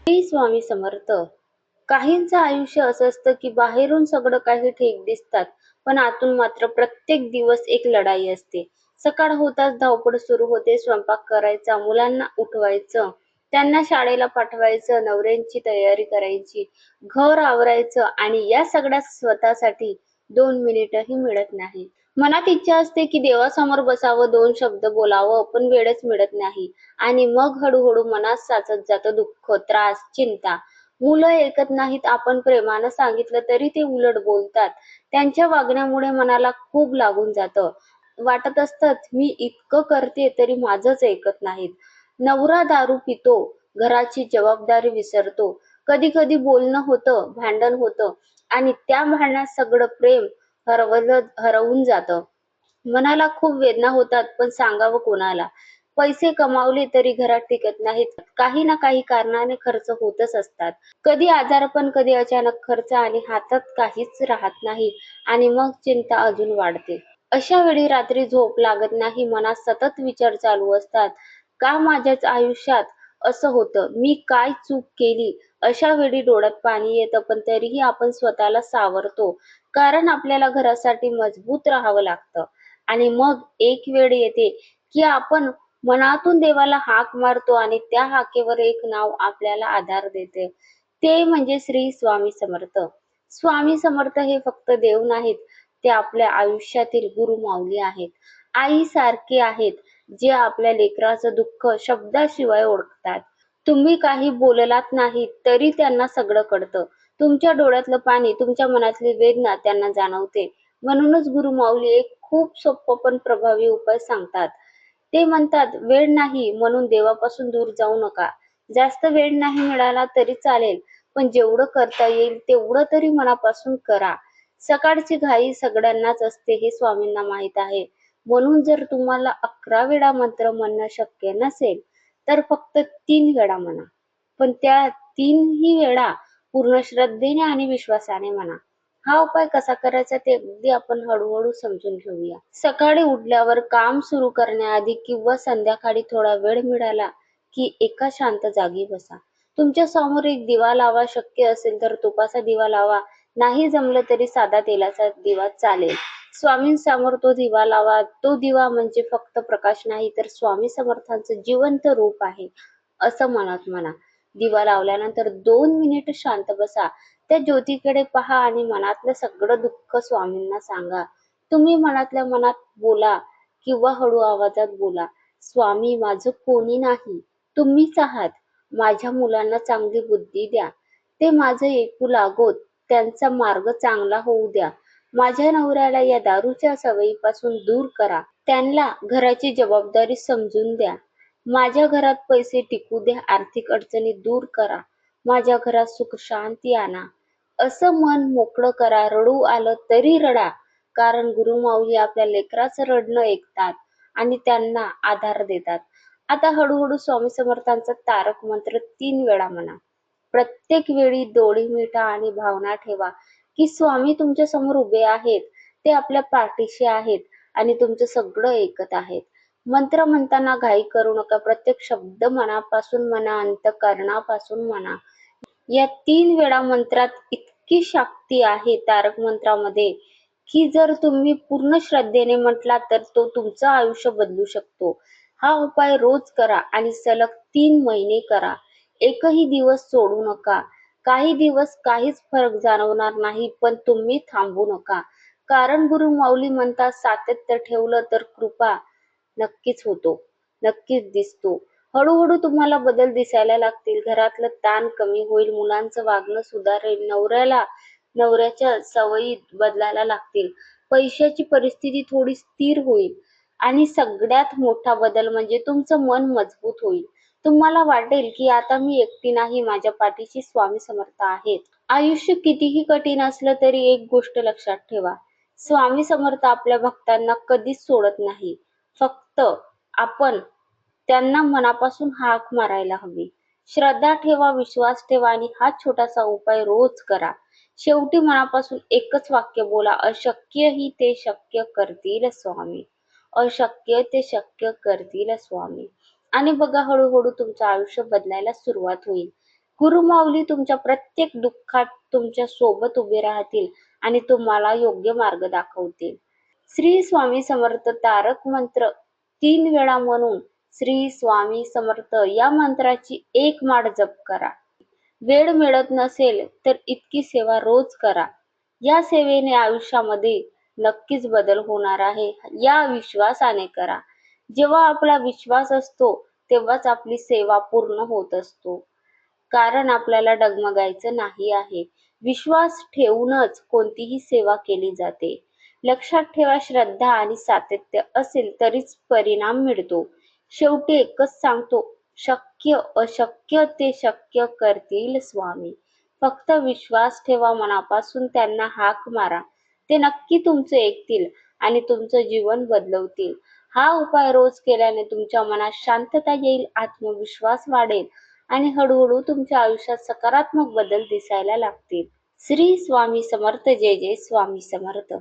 श्री स्वामी समर्थ. काहींचं आयुष्य असं असतं की बाहेरून सगळं काही ठीक दिसतात, पण आतून मात्र प्रत्येक दिवस एक लढाई असते. सकाळ होताच धावपळ सुरू होते. स्वयंपाक करायचा, मुलांना उठवायचं, त्यांना शाळेला पाठवायचं, नवऱ्यांची तयारी करायची, घर आवरायचं आणि या सगळ्यात स्वतःसाठी 2 मिनिटही मिळत नाही. मनात इच्छा असते की देवासमोर बसावं, 2 शब्द बोलावं, पण वेळच मिळत नाही. आणि मग हळूहळू मनात साचत जातं दुःख, त्रास, चिंता. मुलं ऐकत नाहीत. आपण प्रेमानं सांगितलं तरी ते उलट बोलतात. त्यांच्या वागण्यामुळे मनाला खूप लागून जातं. वाटत असतं मी इतकं करते तरी माझंच ऐकत नाहीत. नवरा दारू पितो, घराची जबाबदारी विसरतो. कधी कधी बोलणं होतं, भांडण होतं आणि त्या भांडणात सगळं प्रेम हरवून जातं. मनाला खूप वेदना होतात, पण सांगावं कोणाला? पैसे कमावले तरी घरात टिकत नाहीत. काही ना काही कारणाने खर्च होतच असतात. कधी आजारपण, कधी अचानक खर्च आणि हातात काहीच राहत नाही आणि मग चिंता अजून वाढते. अशा वेळी रात्री झोप लागत नाही. मनात सतत विचार चालू असतात. का माझ्याच आयुष्यात असं होतं? मी काय चूक केली? अशा वेळी डोळ्यात पाणी येतं, पण तरीही आपण स्वतःला सावरतो. कारण आपल्याला घरासाठी मजबूत राहावं लागतं. आणि मग एक वेळ येते की आपण मनातून देवाला हाक मारतो आणि त्या हाकेवर एक नाव आपल्याला आधार देते. ते म्हणजे श्री स्वामी समर्थ. स्वामी समर्थ हे फक्त देव नाहीत, ते आपल्या आयुष्यातील गुरु माऊली आहेत. आई सारखे आहेत, जे आपल्या लेकराचं दुःख शब्दाशिवाय ओळखतात. तुम्ही काही बोललात नाही तरी त्यांना सगळं कळतं. तुमच्या डोळ्यातलं पाणी, तुमच्या मनातली वेदना त्यांना जाणवते. म्हणूनच गुरु माऊली एक खूप सोपं पण प्रभावी उपाय सांगतात. ते म्हणतात, वेळ नाही म्हणून देवापासून दूर जाऊ नका. जास्त वेळ नाही मिळाला तरी चालेल, पण जेवढं करता येईल तेवढं तरी मनापासून करा. सकाळची घाई सगळ्यांनाच असते हे स्वामींना माहीत आहे. म्हणून जर तुम्हाला 11 वेळा मंत्र म्हणणं शक्य नसेल, तर फक्त 3 वेळा म्हणा. पण त्या 3ही वेळा पूर्ण श्रद्धेने आणि विश्वासाने म्हणा. हा उपाय कसा करायचा ते अगदी आपण हळूहळू समजून घेऊया. सकाळी उठल्यावर काम सुरू करण्याआधी किंवा संध्याकाळी थोडा वेळ मिळाला की एका शांत जागी बसा. तुमच्या समोर एक दिवा लावा. शक्य असेल तर तुपाचा दिवा लावा. नाही जमलं तरी साधा तेलाचा दिवा चालेल. स्वामींसमोर तो दिवा लावा. तो दिवा म्हणजे फक्त प्रकाश नाही, तर स्वामी समर्थांचं जिवंत रूप आहे असं मनात म्हणा. दिवा लावल्यानंतर 2 मिनिट शांत बसा. त्या ज्योतीकडे पहा आणि मनातलं सगळं दुःख स्वामींना सांगा. तुम्ही मनातल्या मनात बोला किंवा हळू आवाजात बोला. स्वामी, माझं कोणी नाही, तुम्हीच आहात. माझ्या मुलांना चांगली बुद्धी द्या. ते माझं ऐकू लागोत. त्यांचा मार्ग चांगला होऊ द्या. माझ्या नवऱ्याला या दारूच्या सवयीपासून दूर करा. त्यांना घराची जबाबदारी समजून द्या. माझ्या घरात पैसे टिकू द्या. आर्थिक अडचणी दूर करा. माझ्या घरात सुख शांती आणा. असं मन मोकळं करा. रडू आलं तरी रडा. कारण गुरु माऊली आपल्या लेकराचं रडणं ऐकतात आणि त्यांना आधार देतात. आता हळूहळू स्वामी समर्थांचा तारक मंत्र 3 वेळा म्हणा. प्रत्येक वेळी डोळे मिटा आणि भावना ठेवा की स्वामी तुमच्या समोर उभे आहेत. ते आपल्या पाठीशी आहेत आणि तुमचं सगळं ऐकत आहेत. मंत्र म्हणताना घाई करू नका. प्रत्येक शब्द मनापासून म्हणा, अंतःकरणापासून म्हणा. या 3 वेळा मंत्रात इतकी शक्ती आहे तारक मंत्रामध्ये की जर तुम्ही पूर्ण श्रद्धेने म्हटला तर तो तुमचं आयुष्य बदलू शकतो. हा उपाय रोज करा आणि सलग 3 महिने करा. एकही दिवस सोडू नका. काही दिवस काहीच फरक जाणवणार नाही, पण तुम्ही थांबू नका. कारण गुरु माऊली म्हणतात, सातत्य ठेवलं तर कृपा नक्कीच होतो, नक्कीच दिसतो. हळूहळू तुम्हाला बदल दिसायला लागतील. घरातलं ताण कमी होईल, मुलांचं वागणं सुधारेल, नवऱ्याच्या सवयी बदलायला लागतील, पैशाची परिस्थिती थोडी स्थिर होईल आणि सगळ्यात मोठा बदल म्हणजे तुमचं मन मजबूत होईल. तुम्हाला वाटेल की आता मी एकटी नाही, माझ्या पाठीशी स्वामी समर्थ आहेत. आयुष्य कितीही कठीण असलं तरी एक गोष्ट लक्षात ठेवा, स्वामी समर्थ आपल्या भक्तांना कधीच सोडत नाही. फक्त आपण त्यांना मनापासून हाक मारायला हवी. श्रद्धा ठेवा, विश्वास ठेवा आणि हा छोटासा उपाय रोज करा. शेवटी मनापासून एकच वाक्य बोला, अशक्य ही ते शक्य करतील स्वामी. अशक्य ते शक्य करतील स्वामी. आणि बघा, हळूहळू तुमचं आयुष्य बदलायला सुरुवात होईल. गुरुमाऊली तुमच्या प्रत्येक दुःखात तुमच्या सोबत उभे राहतील आणि तुम्हाला योग्य मार्ग दाखवतील. श्री स्वामी समर्थ तारक मंत्र 3 वेळा म्हणून श्री स्वामी समर्थ या मंत्राची 1 माळ जप करा. वेळ मिळत नसेल तर इतकी सेवा रोज करा. या सेवेने आयुष्यामध्ये नक्कीच बदल होणार आहे, या विश्वासाने करा. जेव्हा आपला विश्वास असतो तेव्हाच आपली सेवा पूर्ण होत असतो. कारण आपल्याला डगमगायचं नाही आहे. विश्वास ठेवूनच कोणतीही सेवा केली जाते. लक्षात ठेवा, श्रद्धा आणि सातत्य असेल तरीच परिणाम मिळतो. शेवटी एकच सांगतो, शक्य अशक्य ते शक्य करतील स्वामी. फक्त विश्वास ठेवा, मनापासून त्यांना हाक मारा. ते नक्की तुमचं ऐकतील आणि तुमचं जीवन बदलवतील. हा उपाय रोज केल्याने तुमच्या मनात शांतता येईल, आत्मविश्वास वाढेल आणि हळूहळू तुमच्या आयुष्यात सकारात्मक बदल दिसायला लागतील. श्री स्वामी समर्थ. जय जय स्वामी समर्थ.